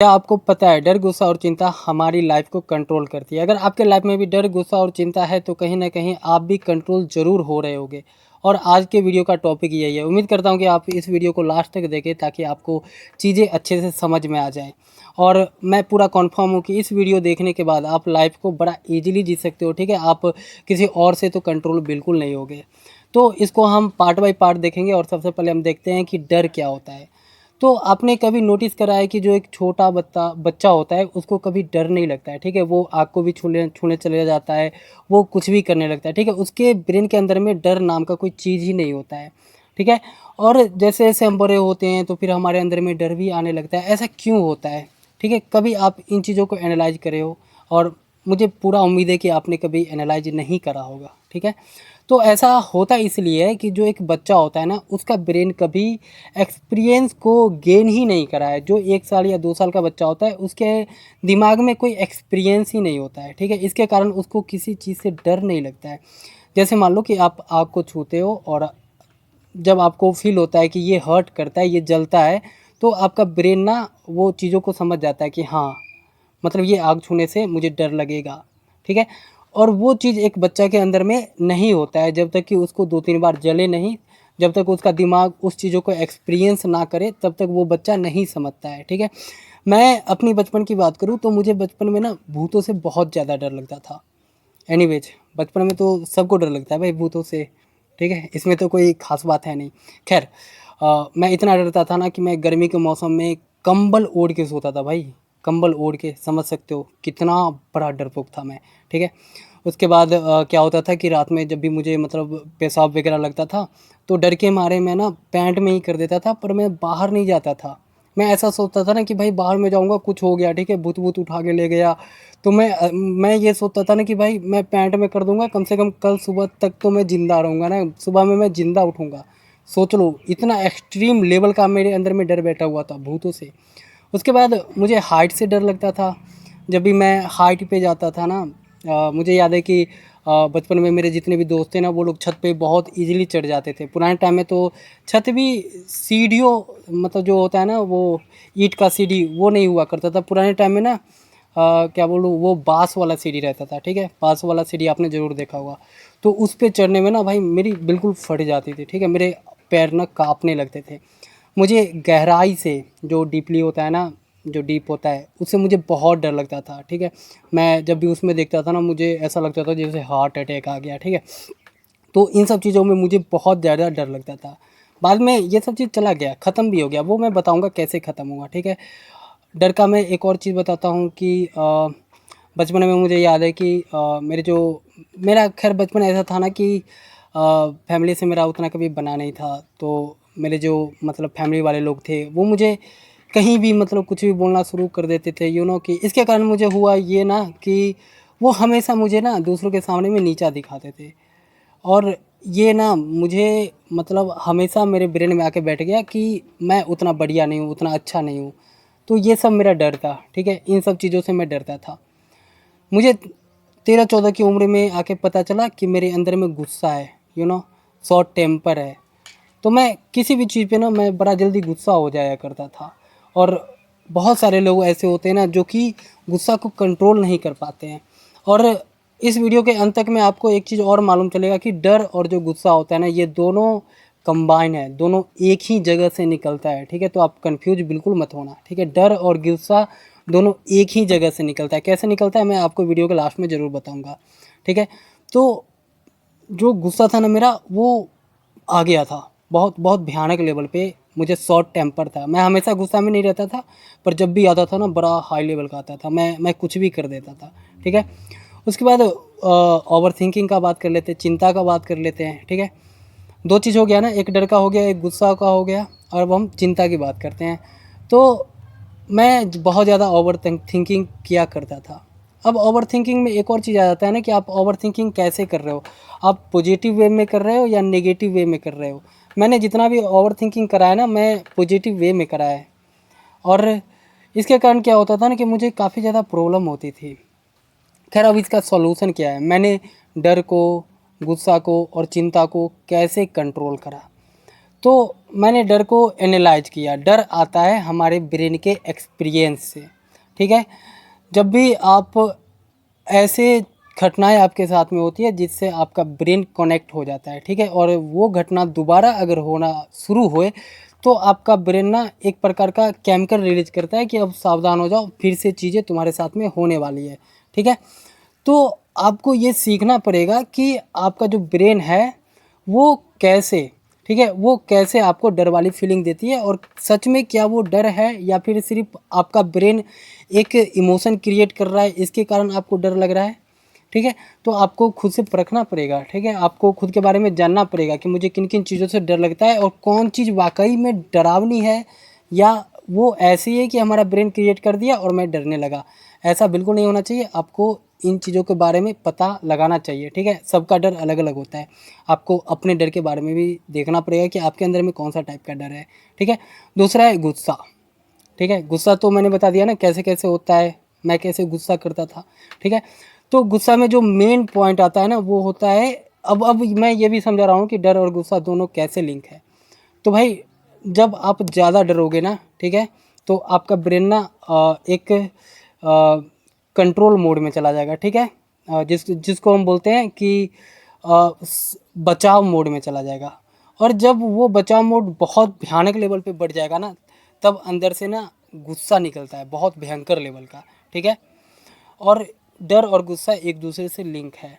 क्या आपको पता है डर, गुस्सा और चिंता हमारी लाइफ को कंट्रोल करती है। अगर आपके लाइफ में भी डर, गुस्सा और चिंता है तो कहीं ना कहीं आप भी कंट्रोल ज़रूर हो रहे होगे। और आज के वीडियो का टॉपिक यही है। उम्मीद करता हूँ कि आप इस वीडियो को लास्ट तक देखें ताकि आपको चीज़ें अच्छे से समझ में आ जाएं। और मैं पूरा कन्फर्म हूँ कि इस वीडियो देखने के बाद आप लाइफ को बड़ा ईजिली जी सकते हो। ठीक है, आप किसी और से तो कंट्रोल बिल्कुल नहीं होगे। तो इसको हम पार्ट बाय पार्ट देखेंगे और सबसे पहले हम देखते हैं कि डर क्या होता है। तो आपने कभी नोटिस करा है कि जो एक छोटा बच्चा होता है उसको कभी डर नहीं लगता है। ठीक है, वो आग को भी छूने छूने चले जाता है, वो कुछ भी करने लगता है। ठीक है, उसके ब्रेन के अंदर में डर नाम का कोई चीज़ ही नहीं होता है। ठीक है, और जैसे जैसे हम बड़े होते हैं तो फिर हमारे अंदर में डर भी आने लगता है। ऐसा क्यों होता है? ठीक है, कभी आप इन चीज़ों को एनालाइज करे हो? और मुझे पूरा उम्मीद है कि आपने कभी एनालाइज नहीं करा होगा। ठीक है, तो ऐसा होता इसलिए है कि जो एक बच्चा होता है ना, उसका ब्रेन कभी एक्सपीरियंस को गेन ही नहीं करा है। जो 1 साल या 2 साल का बच्चा होता है उसके दिमाग में कोई एक्सपीरियंस ही नहीं होता है। ठीक है, इसके कारण उसको किसी चीज़ से डर नहीं लगता है। जैसे मान लो कि आप आग को छूते हो और जब आपको फील होता है कि ये हर्ट करता है, ये जलता है, तो आपका ब्रेन ना वो चीज़ों को समझ जाता है कि हाँ, मतलब ये आग छूने से मुझे डर लगेगा। ठीक है, और वो चीज़ एक बच्चा के अंदर में नहीं होता है जब तक कि उसको 2-3 बार जले नहीं, जब तक उसका दिमाग उस चीज़ों को एक्सपीरियंस ना करे तब तक वो बच्चा नहीं समझता है। ठीक है, मैं अपनी बचपन की बात करूँ तो मुझे बचपन में ना भूतों से बहुत ज़्यादा डर लगता था। एनीवेज, बचपन में तो सबको डर लगता है भाई भूतों से। ठीक है, इसमें तो कोई ख़ास बात है नहीं। खैर, मैं इतना डरता था ना कि मैं गर्मी के मौसम में कंबल ओढ़ के सोता था भाई। कंबल ओढ़ के, समझ सकते हो कितना बड़ा डरपोक था मैं। ठीक है, उसके बाद क्या होता था कि रात में जब भी मुझे मतलब पेशाब वगैरह लगता था तो डर के मारे मैं ना पैंट में ही कर देता था, पर मैं बाहर नहीं जाता था। मैं ऐसा सोचता था ना कि भाई बाहर में जाऊंगा कुछ हो गया, ठीक है, भूत भूत उठा के ले गया। तो मैं ये सोचता था ना कि भाई मैं पैंट में कर दूंगा, कम से कम कल सुबह तक तो मैं ज़िंदा रहूँगा ना, सुबह में मैं ज़िंदा उठूँगा। सोच लो, इतना एक्सट्रीम लेवल का मेरे अंदर में डर बैठा हुआ था भूतों से। उसके बाद मुझे हाइट से डर लगता था। जब भी मैं हाइट पे जाता था ना, मुझे याद है कि बचपन में मेरे जितने भी दोस्त थे ना वो लोग छत पे बहुत इजीली चढ़ जाते थे। पुराने टाइम में तो छत भी सीढ़ियों, मतलब जो होता है ना वो ईंट का सीढ़ी, वो नहीं हुआ करता था पुराने टाइम में ना। क्या बोलूँ, वो बाँस वाला सीढ़ी रहता था। ठीक है, बाँस वाला सीढ़ी आपने ज़रूर देखा होगा। तो उस पे चढ़ने में ना भाई मेरी बिल्कुल फट जाती थी। ठीक है, मेरे पैर ना काँपने लगते थे। मुझे गहराई से, जो डीपली होता है ना, जो डीप होता है, उससे मुझे बहुत डर लगता था। ठीक है, मैं जब भी उसमें देखता था ना मुझे ऐसा लगता था जैसे हार्ट अटैक आ गया। ठीक है, तो इन सब चीज़ों में मुझे बहुत ज़्यादा डर लगता था। बाद में ये सब चीज़ चला गया, ख़त्म भी हो गया, वो मैं बताऊँगा कैसे ख़त्म हुआ। ठीक है, डर का मैं एक और चीज़ बताता हूँ कि बचपन में मुझे याद है कि मेरा खैर बचपन ऐसा था ना कि फैमिली से मेरा उतना कभी बना नहीं था। तो मेरे जो मतलब फैमिली वाले लोग थे वो मुझे कहीं भी मतलब कुछ भी बोलना शुरू कर देते थे, कि इसके कारण मुझे हुआ ये ना कि वो हमेशा मुझे ना दूसरों के सामने में नीचा दिखाते थे। और ये ना मुझे मतलब हमेशा मेरे ब्रेन में आके बैठ गया कि मैं उतना बढ़िया नहीं हूँ, उतना अच्छा नहीं हूँ। तो ये सब मेरा डर था। ठीक है, इन सब चीज़ों से मैं डरता था। मुझे 13-14 की उम्र में आके पता चला कि मेरे अंदर में गुस्सा है, शॉर्ट टेम्पर है। तो मैं किसी भी चीज़ पे ना मैं बड़ा जल्दी गुस्सा हो जाया करता था। और बहुत सारे लोग ऐसे होते हैं ना जो कि गुस्सा को कंट्रोल नहीं कर पाते हैं। और इस वीडियो के अंत तक में आपको एक चीज़ और मालूम चलेगा कि डर और जो गुस्सा होता है ना, ये दोनों कंबाइन है, दोनों एक ही जगह से निकलता है। ठीक है, तो आप कंफ्यूज बिल्कुल मत होना। ठीक है, डर और गुस्सा दोनों एक ही जगह से निकलता है। कैसे निकलता है मैं आपको वीडियो के लास्ट में ज़रूर बताऊँगा। ठीक है, तो जो गुस्सा था ना मेरा वो आ गया था बहुत बहुत भयानक लेवल पे। मुझे शॉर्ट टेम्पर था, मैं हमेशा गुस्सा में नहीं रहता था, पर जब भी आता था ना बड़ा हाई लेवल का आता था, मैं कुछ भी कर देता था। ठीक है, उसके बाद ओवर थिंकिंग का बात कर लेते हैं, चिंता का बात कर लेते हैं। ठीक है, दो चीज़ हो गया ना, एक डर का हो गया, एक गुस्सा का हो गया, और अब हम चिंता की बात करते हैं। तो मैं बहुत ज़्यादा ओवर थिंकिंग किया करता था। अब ओवर थिंकिंग में एक और चीज़ आ जाता है ना कि आप ओवर थिंकिंग कैसे कर रहे हो, आप पॉजिटिव वे में कर रहे हो या नेगेटिव वे में कर रहे हो। मैंने जितना भी ओवर थिंकिंग करा है ना, मैं पॉजिटिव वे में करा है। और इसके कारण क्या होता था ना कि मुझे काफ़ी ज़्यादा प्रॉब्लम होती थी। खैर, अब इसका सॉल्यूशन क्या है, मैंने डर को, गुस्सा को और चिंता को कैसे कंट्रोल करा। तो मैंने डर को एनालाइज किया। डर आता है हमारे ब्रेन के एक्सपीरियंस से, ठीक है। जब भी आप ऐसे घटनाएं आपके साथ में होती है जिससे आपका ब्रेन कनेक्ट हो जाता है, ठीक है, और वो घटना दोबारा अगर होना शुरू होए तो आपका ब्रेन ना एक प्रकार का केमिकल रिलीज करता है कि अब सावधान हो जाओ, फिर से चीज़ें तुम्हारे साथ में होने वाली है, ठीक है। तो आपको ये सीखना पड़ेगा कि आपका जो ब्रेन है वो कैसे, ठीक है, वो कैसे आपको डर वाली फीलिंग देती है, और सच में क्या वो डर है या फिर सिर्फ आपका ब्रेन एक इमोशन क्रिएट कर रहा है इसके कारण आपको डर लग रहा है, ठीक है। तो आपको खुद से परखना पड़ेगा, ठीक है, आपको खुद के बारे में जानना पड़ेगा कि मुझे किन किन चीज़ों से डर लगता है और कौन चीज़ वाकई में डरावनी है या वो ऐसी है कि हमारा ब्रेन क्रिएट कर दिया और मैं डरने लगा। ऐसा बिल्कुल नहीं होना चाहिए। आपको इन चीज़ों के बारे में पता लगाना चाहिए, ठीक है। सबका डर अलग अलग होता है। आपको अपने डर के बारे में भी देखना पड़ेगा कि आपके अंदर में कौन सा टाइप का डर है, ठीक है। दूसरा है गुस्सा, ठीक है। गुस्सा तो मैंने बता दिया ना कैसे कैसे होता है, मैं कैसे गुस्सा करता था, ठीक है। तो गुस्सा में जो मेन पॉइंट आता है ना वो होता है, अब मैं ये भी समझा रहा हूँ कि डर और गुस्सा दोनों कैसे लिंक है। तो भाई जब आप ज़्यादा डरोगे ना, ठीक है, तो आपका ब्रेन ना एक कंट्रोल मोड में चला जाएगा, ठीक है। जिसको हम बोलते हैं कि बचाव मोड में चला जाएगा। और जब वो बचाव मोड बहुत भयानक लेवल पे बढ़ जाएगा ना, तब अंदर से ना गुस्सा निकलता है बहुत भयंकर लेवल का, ठीक है। और डर और गुस्सा एक दूसरे से लिंक है।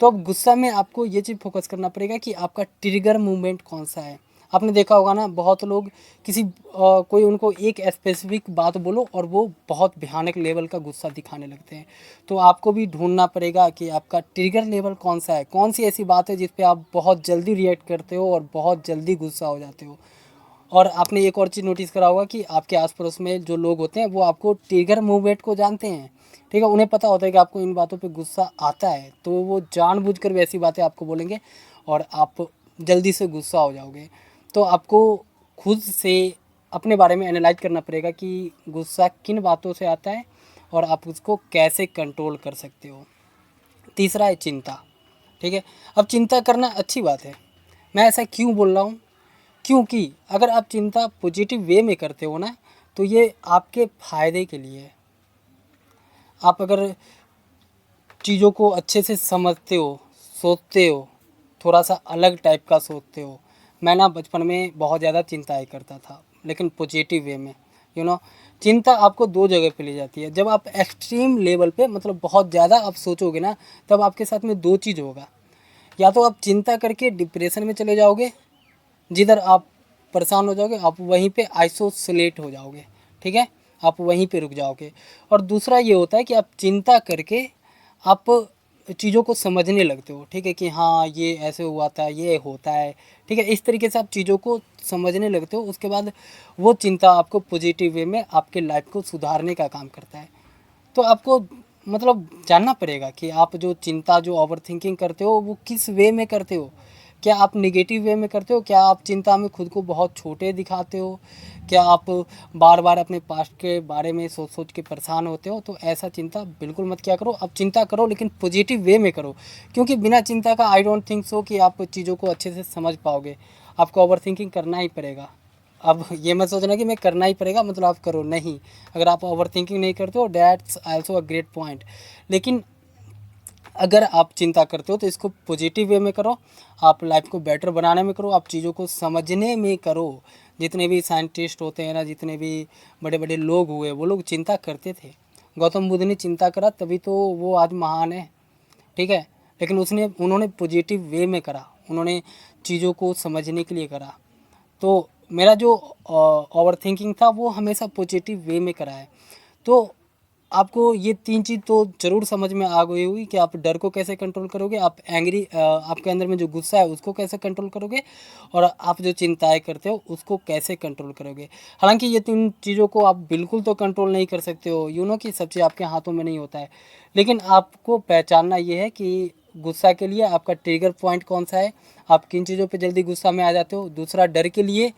तो अब गुस्सा में आपको ये चीज़ फोकस करना पड़ेगा कि आपका ट्रिगर मूवमेंट कौन सा है। आपने देखा होगा ना बहुत लोग किसी कोई उनको एक स्पेसिफिक बात बोलो और वो बहुत भयानक लेवल का गुस्सा दिखाने लगते हैं। तो आपको भी ढूंढना पड़ेगा कि आपका ट्रिगर लेवल कौन सा है, कौन सी ऐसी बात है जिस पे आप बहुत जल्दी रिएक्ट करते हो और बहुत जल्दी गुस्सा हो जाते हो। और आपने एक और चीज़ नोटिस करा होगा कि आपके आस पड़ोस में जो लोग होते हैं वो आपको ट्रिगर मूवमेंट को जानते हैं, ठीक है। उन्हें पता होता है कि आपको इन बातों पे गुस्सा आता है, तो वो जानबूझकर वैसी बातें आपको बोलेंगे और आप जल्दी से गुस्सा हो जाओगे। तो आपको खुद से अपने बारे में एनालाइज करना पड़ेगा कि गुस्सा किन बातों से आता है और आप उसको कैसे कंट्रोल कर सकते हो। तीसरा है चिंता, ठीक है। अब चिंता करना अच्छी बात है। मैं ऐसा क्यों बोल रहा हूँ, क्योंकि अगर आप चिंता पॉजिटिव वे में करते हो ना तो ये आपके फ़ायदे के लिए है। आप अगर चीज़ों को अच्छे से समझते हो, सोचते हो, थोड़ा सा अलग टाइप का सोचते हो। मैं ना बचपन में बहुत ज़्यादा चिंताएँ करता था, लेकिन पॉजिटिव वे में, यू नो। चिंता आपको दो जगह पे ले जाती है। जब आप एक्सट्रीम लेवल पे मतलब बहुत ज़्यादा आप सोचोगे ना, तब आपके साथ में दो चीज़ होगा। या तो आप चिंता करके डिप्रेशन में चले जाओगे, जिधर आप परेशान हो जाओगे, आप वहीं पे आइसोलेट हो जाओगे, ठीक है, आप वहीं पे रुक जाओगे। और दूसरा ये होता है कि आप चिंता करके आप चीज़ों को समझने लगते हो, ठीक है, कि हाँ ये ऐसे हुआ था, ये होता है, ठीक है। इस तरीके से आप चीज़ों को समझने लगते हो। उसके बाद वो चिंता आपको पॉजिटिव वे में आपके लाइफ को सुधारने का काम करता है। तो आपको मतलब जानना पड़ेगा कि आप जो चिंता, जो ओवर थिंकिंग करते हो वो किस वे में करते हो। क्या आप नेगेटिव वे में करते हो? क्या आप चिंता में खुद को बहुत छोटे दिखाते हो? क्या आप बार बार अपने पास्ट के बारे में सोच सोच के परेशान होते हो? तो ऐसा चिंता बिल्कुल मत किया करो। आप चिंता करो लेकिन पॉजिटिव वे में करो, क्योंकि बिना चिंता का आई डोंट थिंक सो कि आप चीज़ों को अच्छे से समझ पाओगे। आपको ओवर थिंकिंग करना ही पड़ेगा। अब ये मत सोचना कि मैं करना ही पड़ेगा मतलब आप करो, नहीं। अगर आप ओवर थिंकिंग नहीं करते हो that's also a great point. लेकिन अगर आप चिंता करते हो तो इसको पॉजिटिव वे में करो। आप लाइफ को बेटर बनाने में करो, आप चीज़ों को समझने में करो। जितने भी साइंटिस्ट होते हैं ना, जितने भी बड़े बड़े लोग हुए, वो लोग चिंता करते थे। गौतम बुद्ध ने चिंता करा तभी तो वो आज महान है, ठीक है। लेकिन उन्होंने पॉजिटिव वे में करा, उन्होंने चीज़ों को समझने के लिए करा। तो मेरा जो ओवर थिंकिंग था वो हमेशा पॉजिटिव वे में करा है। तो आपको ये तीन चीज़ तो ज़रूर समझ में आ गई होगी कि आप डर को कैसे कंट्रोल करोगे, आप आपके अंदर में जो गुस्सा है उसको कैसे कंट्रोल करोगे, और आप जो चिंताएं करते हो उसको कैसे कंट्रोल करोगे। हालांकि ये तीन चीज़ों को आप बिल्कुल तो कंट्रोल नहीं कर सकते हो, कि सब चीज़ आपके हाथों में नहीं होता है। लेकिन आपको पहचानना ये है कि गुस्सा के लिए आपका ट्रिगर पॉइंट कौन सा है, आप किन चीज़ों पे जल्दी गुस्सा में आ जाते हो। दूसरा डर के लिए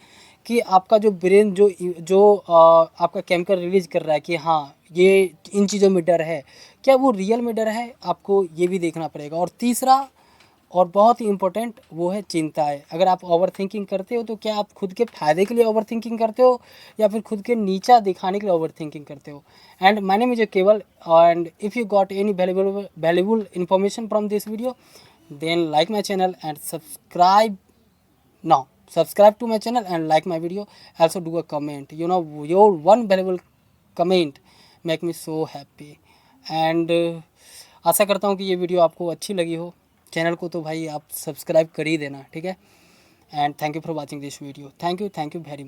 कि आपका जो ब्रेन जो जो आपका केमिकल रिलीज कर रहा है कि हाँ ये इन चीज़ों में डर है, क्या वो रियल में डर है, आपको ये भी देखना पड़ेगा। और तीसरा और बहुत ही इम्पोर्टेंट वो है चिंता है। अगर आप ओवर थिंकिंग करते हो तो क्या आप खुद के फ़ायदे के लिए ओवर थिंकिंग करते हो या फिर खुद के नीचा दिखाने के लिए ओवर थिंकिंग करते हो। एंड माय नेम इज केवल, and if you got any valuable information from this video, then like my channel and subscribe to my channel and like my video. Also do a comment, you know, your one valuable comment make me so happy. And आशा करता हूँ कि ये video आपको अच्छी लगी हो। Channel को तो भाई आप सब्सक्राइब कर ही देना, ठीक है। And thank you for watching this video. Thank you very much.